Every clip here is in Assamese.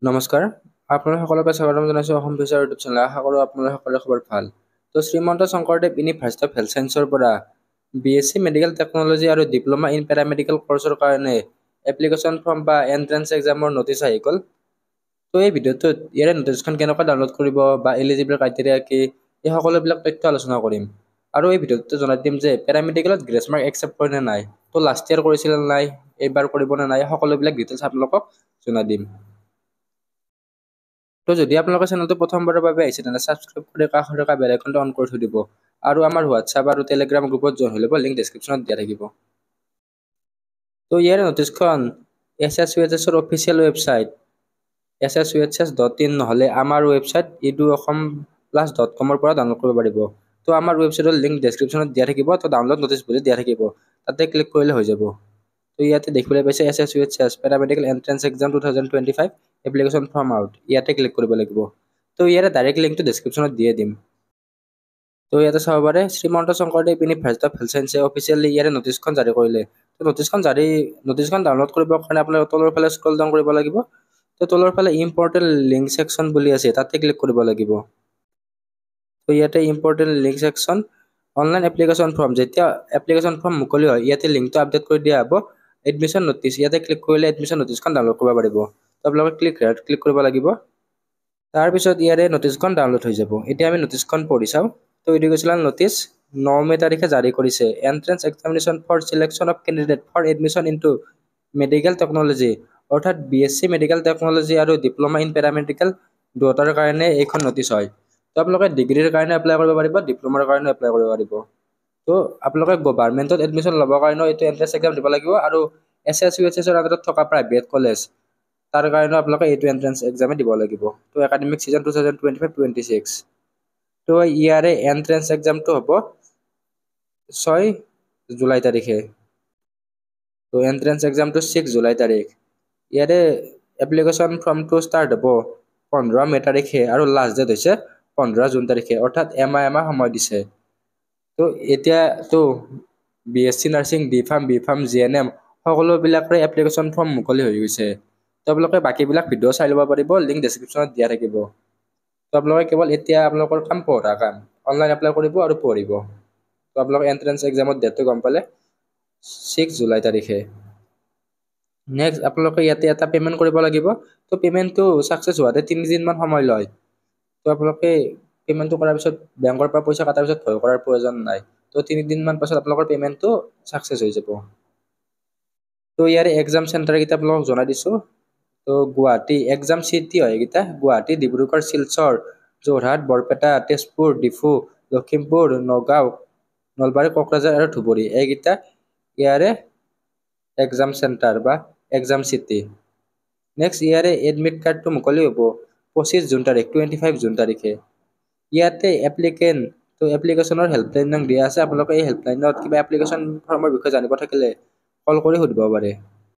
নমস্কাৰ আপোনালোক সকলোকে স্বাগতম জনাইছো অসম ফিচাৰ ইউটিউব চেনেল। আশা কৰোঁ আপোনালোক সকলোৰে খবৰ ভাল। তো Srimanta Sankardev university of health ছায়েন্সৰ পৰা BSc মেডিকেল টেকনলজি আৰু ডিপ্ল'মা ইন পেৰামেডিকেল কৰ্চৰ কাৰণে এপ্লিকেশ্যন ফৰ্ম বা এণ্ট্ৰেন্স এক্সামৰ নটিচ আহি গ'ল। তো এই ভিডিঅ'টোত ইয়াৰে নটিচখন কেনেকৈ ডাউনলোড কৰিব বা এলিজিবল ক্ৰাইটেৰিয়া কি এই সকলোবিলাক তথ্য আলোচনা কৰিম। আৰু এই ভিডিঅ'টো জনাই দিম যে পেৰামেডিকেলত গ্ৰেছ মাৰ্ক একচেপ্ট কৰে নে নাই, তো লাষ্ট ইয়াৰ কৰিছিল নে নাই, এইবাৰ কৰিব নে নাই, সকলোবিলাক ডিটেইলছ আপোনালোকক জনাই দিম। তো যদি আপোনালোকে চেনেলটো প্ৰথমবাৰৰ বাবে আহিছে তেন্তে ছাবস্ক্ৰাইব কৰি কাষত থকা বেল আইকনটো অন কৰি থৈ দিব আৰু আমাৰ হোৱাটছআপ আৰু টেলিগ্ৰাম গ্ৰুপত জইন হৈ ল'ব, লিংক ডেছক্ৰিপশ্যনত দিয়া থাকিব। তো ইয়াৰ নটিচখন SSUHSৰ অফিচিয়েল ৱেবছাইট ssuhs.in নহ'লে আমাৰ ৱেবছাইট eduosomplus.com পৰা ডাউনলোড কৰিব পাৰিব। তো আমাৰ ৱেবছাইটৰ লিংক ডেছক্ৰিপশ্যনত দিয়া থাকিব, তো ডাউনলোড নটিচ বুলি দিয়া থাকিব, তাতে ক্লিক কৰিলে হৈ যাব। তো ইয়াতে দেখিবলৈ পাইছে SSUHS paramedical entrance exam 2025 application form out, ইয়াতে ক্লিক কৰিব লাগিব। তো ইয়াৰে ডাইৰেক্ট লিংকটো ডেছক্ৰিপশ্যনত দিয়ে দিম। তো ইয়াতে চাব পাৰে Srimanta Sankardev university of health ছায়েন্সে অফিচিয়েলি ইয়াৰে নটিচখন জাৰি কৰিলে। তো নটিচখন ডাউনলোড কৰিবৰ কাৰণে আপোনালোকে তলৰ ফালে স্ক্ৰল ডাউন কৰিব লাগিব। তো তলৰ ফালে ইম্পৰ্টেণ্ট লিংক ছেকশ্যন বুলি আছে, তাতে ক্লিক কৰিব লাগিব। তো ইয়াতে important link section online application form, যেতিয়া এপ্লিকেশ্যন ফৰ্ম মুকলি হয় ইয়াতে লিংকটো আপডেট কৰি দিয়া হ'ব। এডমিশ্যন নটিচ, ইয়াতে ক্লিক কৰিলে এডমিশ্যন নটিচখন ডাউনলোড কৰিব পাৰিব। তো আপোনালোকে ক্লিক কৰিব লাগিব। তাৰপিছত ইয়াৰে নটিচখন ডাউনলোড হৈ যাব। এতিয়া আমি নটিচখন পঢ়ি চাওঁ। তো এডুকেশ্যনেল নটিচ 9 মে তাৰিখে জাৰি কৰিছে। Entrance examination for selection of candidate for admission into medical technology, অৰ্থাৎ BSc মেডিকেল টেকনলজি আৰু ডিপ্ল'মা ইন পেৰামেডিকেল দুয়োটাৰ কাৰণে এইখন নটিচ হয়। তো আপোনালোকে ডিগ্ৰীৰ কাৰণে এপ্লাই কৰিব পাৰিব, ডিপ্ল'মাৰ কাৰণে এপ্লাই কৰিব পাৰিব। তো আপোনালোকে গভাৰ্ণমেণ্টত এডমিশ্যন ল'বৰ কাৰণেও এইটো এণ্ট্ৰেন্স এক্সাম দিব লাগিব, আৰু SSUHSৰ আণ্ডাৰত থকা প্ৰাইভেট কলেজ তাৰ কাৰণে আপোনালোকে এইটো এণ্ট্ৰেন্স এক্সামে দিব লাগিব। তো একাডেমিক ছিজন 2025-26। তো ইয়াৰে এণ্ট্ৰেন্স এক্সামটো হ'ব 6 জুলাই তাৰিখে। তো এণ্ট্ৰেন্স এক্সামটো 6 জুলাই তাৰিখ। ইয়াৰে এপ্লিকেশ্যন ফৰ্মটো ষ্টাৰ্ট হ'ব 15 মে তাৰিখে আৰু লাষ্ট ডেট হৈছে 15 জুন তাৰিখে, অৰ্থাৎ এমাহ সময় দিছে। তো এতিয়াতো BSc নাৰ্ছিং, B.Pharm, GNM সকলোবিলাকৰে এপ্লিকেশ্যন ফৰ্ম মুকলি হৈ গৈছে। তো আপোনালোকে বাকীবিলাক ভিডিঅ' চাই ল'ব পাৰিব, লিংক ডেছক্ৰিপশ্যনত দিয়া থাকিব। তো আপোনালোকে কেৱল এতিয়া আপোনালোকৰ কাম পঢ়া কাম, অনলাইন এপ্লাই কৰিব আৰু পঢ়িব। তো আপোনালোকে এণ্ট্ৰেন্স এক্সামৰ ডেটটো গম পালে 6 জুলাই তাৰিখে। নেক্সট আপোনালোকে ইয়াতে এটা পে'মেণ্ট কৰিব লাগিব। তো পে'মেণ্টটো ছাকচেছ হোৱাতে 3 দিনমান সময় লয়। তো আপোনালোকে পে'মেণ্টটো কৰাৰ পিছত বেংকৰ পৰা পইচা কটাৰ পিছত ভয় কৰাৰ প্ৰয়োজন নাই। তো 3 দিনমান পাছত আপোনালোকৰ পে'মেণ্টটো ছাকচেছ হৈ যাব। তো ইয়াৰে এক্সাম চেণ্টাৰকেইটা আপোনালোকক জনাই দিছোঁ। তো গুৱাহাটী এক্সাম চিটি হয় এইকেইটা, গুৱাহাটী, ডিব্ৰুগড়, শিলচৰ, যোৰহাট, বৰপেটা, তেজপুৰ, ডিফু, লখিমপুৰ, নগাঁও, নলবাৰী, কোকৰাঝাৰ আৰু ধুবুৰী, এইকেইটা ইয়াৰে এক্সাম চেণ্টাৰ বা এক্সাম চিটি। নেক্সট ইয়াৰে এডমিট কাৰ্ডটো মুকলি হ'ব 25 জুন তাৰিখ, 25 জুন তাৰিখে। ইয়াতে এপ্লিকেশ্যনৰ হেল্পলাইন নাম দিয়া আছে। আপোনালোকে এই হেল্পলাইনত কিবা এপ্লিকেশ্যন ফৰ্মৰ বিষয়ে জানিব থাকিলে কল কৰি সুধিব পাৰে।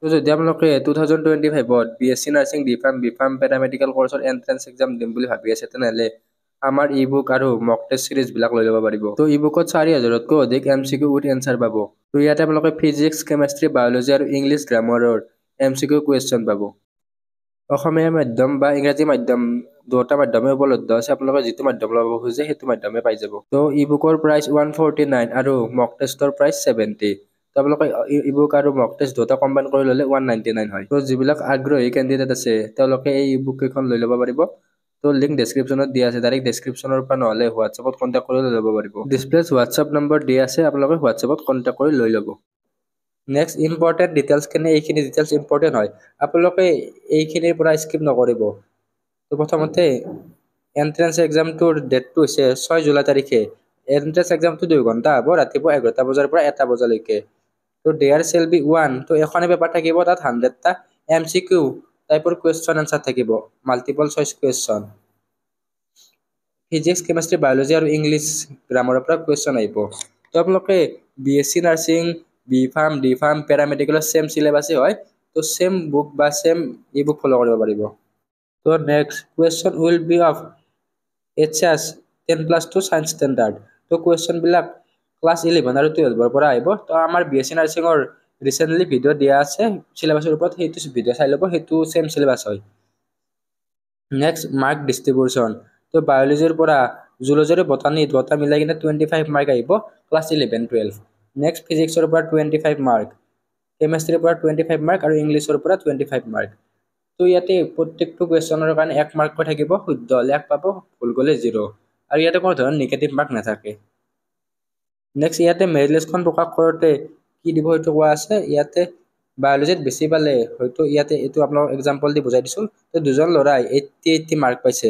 তো যদি আপোনালোকে 2025ত BSc নাৰ্ছিং, B.Pharm পেৰামেডিকেল কৰ্চৰ এণ্ট্ৰেন্স এক্সাম দিম বুলি ভাবি আছে, তেনেহ'লে আমাৰ ই বুক আৰু মক টেষ্ট চিৰিজবিলাক লৈ ল'ব পাৰিব। তো ই বুকত 4000তকৈ অধিক MCQ উইথ এনচাৰ পাব। তো ইয়াতে আপোনালোকে ফিজিক্স, কেমেষ্ট্ৰি, বায়'লজি আৰু ইংলিছ গ্ৰামাৰৰ MCQ কুৱেশ্যন পাব। অসমীয়া মাধ্যম বা ইংৰাজী মাধ্যম দুয়োটা মাধ্যমে উপলব্ধ আছে। আপোনালোকে যিটো মাধ্যম ল'ব খোজে সেইটো মাধ্যমে পাই যাব। তো ই বুকৰ প্ৰাইচ 149 আৰু মক টেষ্টৰ প্ৰাইচ 70। তো আপোনালোকে ই বুক আৰু মক টেষ্ট দুটা কম্বাইন কৰি ল'লে 199 হয়। তো যিবিলাক আগ্ৰহী কেণ্ডিডেট আছে তেওঁলোকে এই ই বুক কেইখন লৈ ল'ব পাৰিব। তো লিংক ডেছক্ৰিপশ্যনত দিয়া আছে, ডাইৰেক্ট ডেছক্ৰিপশ্যনৰ পৰা নহ'লে হোৱাটছএপত কণ্টেক্ট কৰি লৈ ল'ব পাৰিব। ডিছপ্লেত হোৱাটছএপ নম্বৰ দিয়া আছে, আপোনালোকে হোৱাটছএপত কণ্টেক্ট কৰি লৈ ল'ব। নেক্সট ইম্পৰ্টেণ্ট ডিটেইলছখিনি, এইখিনি ডিটেইলছ ইম্পৰ্টেণ্ট হয়, আপোনালোকে এইখিনিৰ পৰা স্কিপ নকৰিব। তো প্ৰথমতে এণ্ট্ৰেন্স এক্সামটোৰ ডেটটো হৈছে 6 জুলাই তাৰিখে। এণ্ট্ৰেন্স এক্সামটো 2 ঘণ্টা হ'ব, ৰাতিপুৱা 11টা বজাৰ পৰা 1টা বজালৈকে। তো দেয়াৰ চেল বি 1, তো এখনে পেপাৰ থাকিব, তাত 100টা MCQ টাইপৰ কুৱেশ্যন এনচাৰ থাকিব, multiple choice question. Physics, chemistry, biology আৰু ইংলিছ গ্ৰামাৰৰ পৰা কুৱেশ্যন আহিব। তো আপোনালোকে BSc নাৰ্ছিং, B.Pharm পেৰামেডিকেলৰ ছেম চিলেবাছেই হয়। তো ছেম বুক বা ছেম ই বুক ফ'ল' কৰিব পাৰিব। তো next question will be of HS 10+2 science standard. তো কুৱেশ্যনবিলাক ক্লাছ 11 আৰু 12ৰ পৰা আহিব। তো আমাৰ BSc নাৰ্ছিঙৰ ৰিচেণ্টলি ভিডিঅ' দিয়া আছে চিলেবাছৰ ওপৰত, সেইটো ভিডিঅ' চাই ল'ব, সেইটো ছেম চিলেবাছ হয়। Next mark distribution. তো বায়'লজিৰ পৰা জুলজিৰ বটানী দুটা মিলাই কিনে 25 মাৰ্ক আহিব ক্লাছ 11-12। নেক্সট ফিজিক্সৰ পৰা 25 মাৰ্ক, কেমেষ্ট্ৰিৰ পৰা 25 মাৰ্ক আৰু ইংলিছৰ পৰা 25 মাৰ্ক। তো ইয়াতে প্ৰত্যেকটো কুৱেশ্যনৰ কাৰণে 1 মাৰ্ককৈ থাকিব, শুদ্ধ হ'লে 1 পাব, ভুল গ'লে 0। আৰু ইয়াতে কোনো ধৰণৰ নিগেটিভ মাৰ্ক নাথাকে। নেক্সট ইয়াতে মেৰিট লিষ্টখন প্ৰকাশ কৰোঁতে কি দিব সেইটো কোৱা আছে। ইয়াতে বায়'লজিত বেছি পালে হয়তো ইয়াতে এইটো আপোনালোকক এক্সাম্পল দি বুজাই দিছোঁ। তো দুজন ল'ৰাই 80 মাৰ্ক পাইছে।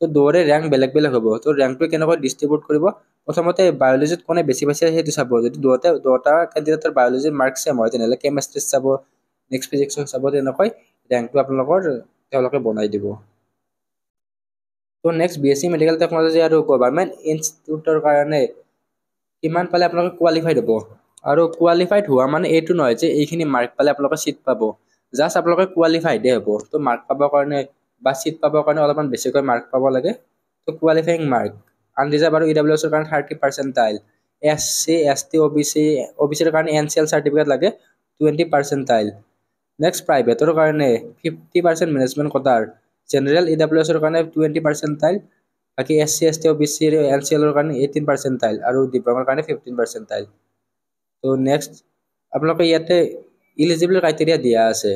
তো দুয়োৰে ৰেংক বেলেগ বেলেগ হ'ব। তো ৰেংকটো কেনেকৈ ডিষ্ট্ৰিবিউট কৰিব, প্ৰথমতে বায়'লজিত কোনে বেছি পাইছে সেইটো চাব। যদি দুটা কেণ্ডিডেটৰ বায়'লজিৰ মাৰ্ক ছেম হয় তেনেহ'লে কেমেষ্ট্ৰিত চাব, নেক্সট ফিজিক্সত চাব, তেনেকৈ ৰেংকটো আপোনালোকৰ তেওঁলোকে বনাই দিব। তো নেক্সট BSc মেডিকেল টেকন'লজি আৰু গভৰ্ণমেণ্ট ইনষ্টিটিউটৰ কাৰণে কিমান পালে আপোনালোকে কোৱালিফাইড হ'ব। আৰু কোৱালিফাইড হোৱা মানে এইটো নহয় যে এইখিনি মাৰ্ক পালে আপোনালোকে চিট পাব, জাষ্ট আপোনালোকে কোৱালিফাইডে হ'ব। তো মাৰ্ক পাবৰ কাৰণে বা চিট পাবৰ কাৰণে অলপমান বেছিকৈ মাৰ্ক পাব লাগে। তো কোৱালিফাইং মাৰ্ক আনৰিজাৰ্ভ আৰু EWSৰ কাৰণে 30%, SC, ST, OBCৰ কাৰণে NCL চাৰ্টিফিকেট লাগে 20%। নেক্সট প্ৰাইভেটৰ কাৰণে 50% মেনেজমেণ্ট কোটাৰ, জেনেৰেল EWSৰ কাৰণে 20%, বাকী SC, ST, OBC, NCLৰ কাৰণে 18% আৰু দিব্যাংগৰ কাৰণে 15%। তো নেক্সট আপোনালোকে ইয়াতে ইলিজিবল ক্ৰাইটেৰিয়া দিয়া আছে।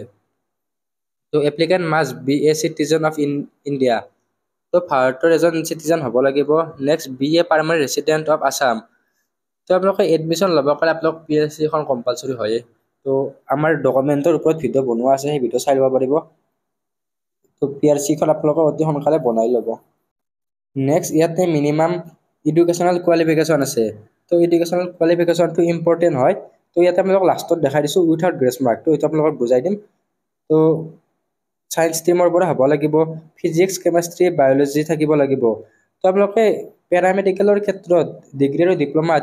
তো applicant must be a citizen of India. তো ভাৰতৰ এজন চিটিজেন হ'ব লাগিব। Next be a permanent resident of Assam. তো আপোনালোকে এডমিশ্যন ল'ব কাৰণে আপোনালোক PRC-খন কম্পালচৰি হয়ে। তো আমাৰ ডকুমেণ্টৰ ওপৰত ভিডিঅ' বনোৱা আছে, সেই ভিডিঅ' চাই ল'ব পাৰিব। তো PRC-খন আপোনালোকে অতি সোনকালে বনাই ল'ব। নেক্সট ইয়াতে মিনিমাম এডুকেশ্যনেল কোৱালিফিকেশ্যন আছে। তো এডুকেশ্যনেল কোৱালিফিকেশ্যনটো ইম্পৰ্টেণ্ট হয়। তো ইয়াতে আপোনালোক লাষ্টত দেখাই দিছোঁ উইথাউট গ্ৰেছ মাৰ্ক। তো এইটো আপোনালোকক বুজাই দিম। তো ছায়েন্স ষ্ট্ৰীমৰ পৰা হ'ব লাগিব, ফিজিক্স, কেমেষ্ট্ৰি, বায়'লজি থাকিব লাগিব। তো আপোনালোকে পেৰামেডিকেলৰ ক্ষেত্ৰত ডিগ্ৰী আৰু ডিপ্ল'মাত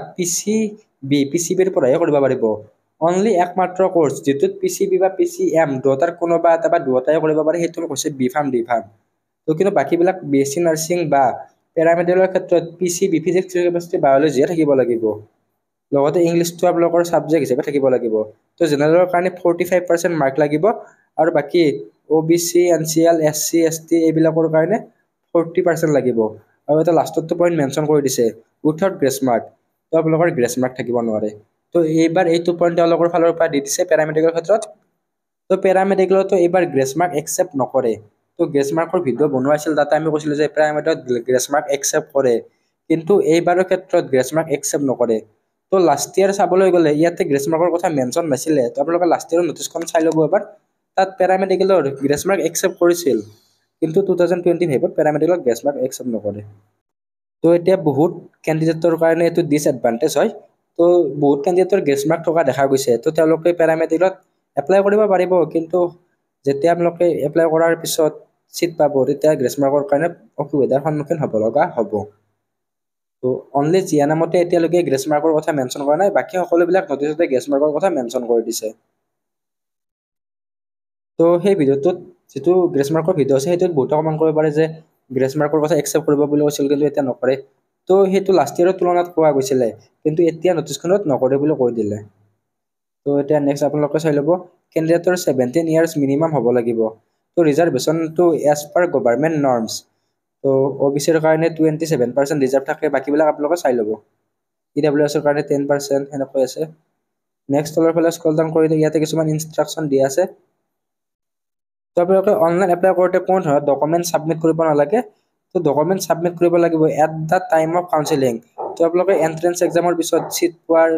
PCBৰ পৰাহে কৰিব পাৰিব। অনলি একমাত্ৰ কোৰ্চ যিটোত PCB বা PCM দুয়োটাৰ কোনোবা এটা বা দুয়োটাই কৰিব পাৰে, সেইটো হৈছে B.Pharm, D.Pharm। তো কিন্তু বাকীবিলাক BSc নাৰ্ছিং বা পেৰামেডিকেলৰ ক্ষেত্ৰত PCB, ফিজিক্স, কেমেষ্ট্ৰি, বায়'লজিহে থাকিব লাগিব। লগতে ইংলিছটো আপোনালোকৰ ছাবজেক্ট হিচাপে থাকিব লাগিব। তো জেনেৰেলৰ কাৰণে 45% মাৰ্ক লাগিব আৰু বাকী OBC, NCL, SC, ST এইবিলাকৰ কাৰণে 40% লাগিব। আৰু এটা লাষ্টতো পইণ্ট মেনশ্যন কৰি দিছে উইথাউট গ্ৰেছ মাৰ্ক। তো আপোনালোকৰ গ্ৰেছ মাৰ্ক থাকিব নোৱাৰে। তো এইবাৰ এইটো পইণ্ট তেওঁলোকৰ ফালৰ পৰা দি দিছে পেৰামেডিকেলৰ ক্ষেত্ৰত। তো পেৰামেডিকেলতো এইবাৰ গ্ৰেছ মাৰ্ক একচেপ্ট নকৰে। তো গ্ৰেছ মাৰ্কৰ ভিডিঅ' বনোৱা আছিল, তাতে আমি কৈছিলোঁ যে পেৰামেডিকেলত গ্ৰেছ মাৰ্ক একচেপ্ট কৰে, কিন্তু এইবাৰৰ ক্ষেত্ৰত গ্ৰেছ মাৰ্ক একচেপ্ট নকৰে। তো লাষ্ট ইয়াৰ চাবলৈ গ'লে ইয়াতে গ্ৰেছ মাৰ্কৰ কথা মেনশ্যন নাছিলে। তো আপোনালোকে লাষ্ট ইয়াৰৰ নটিছখন চাই ল'ব এবাৰ। তাত পেৰামেডিকেলৰ গ্ৰেছ মাৰ্ক একচেপ্ট কৰিছিল, কিন্তু 2025 পেৰামেডিকেলত গ্ৰেছ মাৰ্ক একচেপ্ট নকৰে। তো এতিয়া বহুত কেণ্ডিডেটৰ কাৰণে এইটো ডিছএডভান্টেজ হয়। তো বহুত কেণ্ডিডেটৰ গ্ৰেছ মাৰ্ক থকা দেখা গৈছে। তো তেওঁলোকে পেৰামেডিকেলত এপ্লাই কৰিব পাৰিব, কিন্তু যেতিয়া আপোনালোকে এপ্লাই কৰাৰ পিছত চিট পাব তেতিয়া গ্ৰেছ মাৰ্কৰ কাৰণে অসুবিধাৰ সন্মুখীন হ'ব লগা হ'ব। তো অনলি জিয়ানামতে এতিয়ালৈকে গ্ৰেছ মাৰ্কৰ কথা মেনশ্যন কৰা নাই, বাকী সকলোবিলাক নটিছতে গ্ৰেছ মাৰ্কৰ কথা মেনশ্যন কৰি দিছে। তো সেই ভিডিঅ'টোত যিটো গ্ৰেছ মাৰ্কৰ ভিডিঅ' আছে সেইটোত বহুতে কমেণ্ট কৰিব পাৰে যে গ্ৰেছ মাৰ্কৰ কথা একচেপ্ট কৰিব বুলি কৈছিল, কিন্তু এতিয়া নকৰে। তো সেইটো লাষ্ট ইয়াৰৰ তুলনাত কোৱা গৈছিলে, কিন্তু এতিয়া নটিছখনত নকৰে বুলি কৈ দিলে। তো এতিয়া নেক্সট আপোনালোকে চাই ল'ব, কেণ্ডিডেটৰ 17 ইয়াৰ্ছ মিনিমাম হ'ব লাগিব। তো ৰিজাৰ্ভেশ্যনটো এজ পাৰ গভৰ্ণমেণ্ট নৰ্মছ। তো OBCৰ কাৰণে 27% ৰিজাৰ্ভ থাকে, বাকীবিলাক আপোনালোকে চাই ল'ব। EWSৰ কাৰণে 10% সেনেকৈ আছে। নেক্সট তলৰ ফালে স্ক্ৰল ডাউন কৰিলে ইয়াতে কিছুমান ইনষ্ট্ৰাকশ্যন দিয়া আছে। তো আপোনালোকে অনলাইন এপ্লাই কৰোঁতে কোনো ধৰণৰ ডকুমেণ্ট ছাবমিট কৰিব নালাগে। তো ডকুমেণ্ট ছাবমিট কৰিব লাগিব at the time of counselling. তো আপোনালোকে এণ্ট্ৰেন্স এক্সামৰ পিছত চিট পোৱাৰ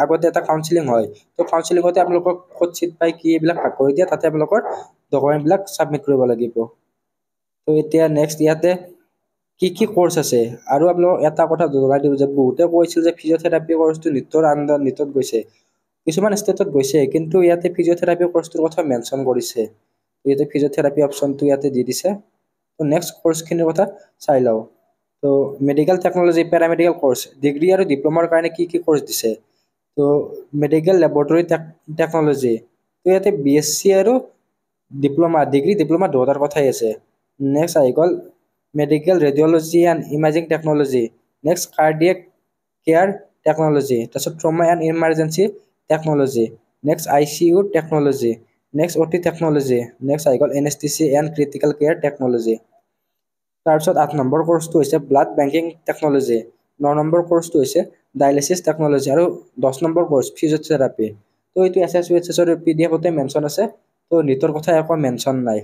আগতে এটা কাউন্সেলিং হয়। তো কাউন্সেলিঙতে আপোনালোকক ক'ত চিট পায় কি এইবিলাক ভাগ কৰি দিয়ে, তাতে আপোনালোকৰ ডকুমেণ্টবিলাক ছাবমিট কৰিব লাগিব। তো এতিয়া নেক্সট ইয়াতে কি কি কোৰ্চ আছে, আৰু আপোনালোকক এটা কথা জনাই দিওঁ যে বহুতে কৈছিল যে ফিজিঅ'থেৰাপি কোৰ্চটো নিটত গৈছে, কিছুমান ষ্টেটত গৈছে, কিন্তু ইয়াতে ফিজিঅ'থেৰাপি কোৰ্চটোৰ কথা মেনশ্যন কৰিছে। ইয়াতে ফিজিঅ'থেৰাপি অপশ্যনটো ইয়াতে দি দিছে। তো নেক্সট কোৰ্চখিনিৰ কথা চাই লওঁ। তো medical technology paramedical course, degree আৰু ডিপ্ল'মাৰ কাৰণে কি কি কোৰ্চ দিছে। তো মেডিকেল লেবৰেটৰী টেকন'লজি, তো ইয়াতে BSc আৰু ডিপ্ল'মা, ডিগ্ৰী ডিপ্ল'মা দুয়োটাৰ কথাই আছে। নেক্সট আহি গ'ল medical radiology and imaging technology, next cardiac care technology, তাৰপিছত trauma and emergency technology, next ICU technology, next OT technology, next আহি গ'ল NSTC and critical care technology. তাৰপিছত 8 নম্বৰ কোৰ্সটো হৈছে ব্লাড বেংকিং টেকনলজি, 9 নম্বৰ কোৰ্সটো হৈছে ডায়ালিসিস টেকনলজি আৰু 10 নম্বৰ কোৰ্স ফিজিওথেৰাপি। তো এইটো SSUHS ৰ পিডিএফতে মেনশন আছে, তো নিটৰ কথা একো মেনশন নাই।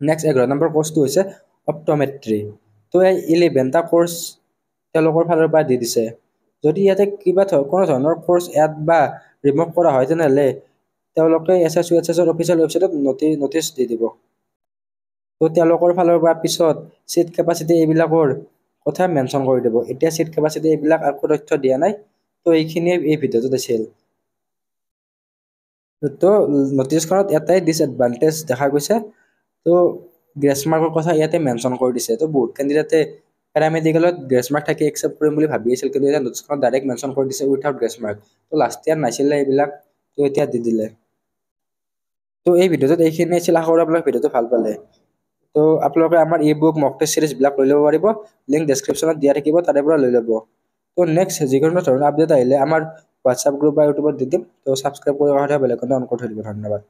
নেক্সট 11 নম্বৰ কোৰ্সটো হৈছে অপটোমেট্ৰি। তো এই 11টা কোৰ্স তেওঁলোকৰ ফালৰ পৰা দি দিছে। যদি ইয়াতে কিবা কোনো ধৰণৰ কোৰ্স এড বা ৰিমুভ কৰা হয় তেনেহলে তেওঁলোকে SSUHS ৰ অফিচিয়েল ৱেবছাইটত নটিচ দি দিব। তো তেওঁলোকৰ ফালৰ পৰা পিছত সিট কেপাচিটি এইবিলাকৰ কথা মেনশন কৰি দিব। এতিয়া সিট কেপাচিটি এইবিলাক একো তথ্য দিয়া নাই, তো এইখিনিয়ে এই ভিডিঅ'টোত আছিল। তো নটিচখনত এটাই ডিসএডভান্টেজ দেখা গৈছে, তো গ্ৰেছ মাৰ্কৰ কথা ইয়াতে মেনশন কৰি দিছে। তো বহুত কেণ্ডিডেটে পেৰামেডিকেলত গ্ৰেছ মাৰ্ক থাকি একচেপ্ট কৰিম বুলি ভাবি আছিল, কিন্তু এতিয়া নটিচখনত ডাইৰেক্ট মেনশন কৰি দিছে উইথাউট গ্ৰেছ মাৰ্ক। তো লাষ্ট ইয়াৰ নাছিলে এইবিলাক, তো এতিয়া দি দিলে। তো এই ভিডিঅ'টোত এইখিনি আছিল, আশা কৰোঁ আপোনালোকে ভিডিঅ'টো ভাল পালে। তো আপোনালোকে আমাৰ ই বুক মক টেষ্ট সিৰিজবিলাক লৈ ল'ব পাৰিব, লিংক ডেছক্ৰিপশ্যনত দিয়া থাকিব, তাৰে পৰা লৈ ল'ব। তো নেক্সট যিকোনো ধৰণৰ আপডেট আহিলে আমাৰ হোৱাটছআপ গ্ৰুপ বা ইউটিউবত দি দিম, তো ছাবস্ক্ৰাইব কৰি বেল আইকনটো অন কৰি থৈ দিব। ধন্যবাদ।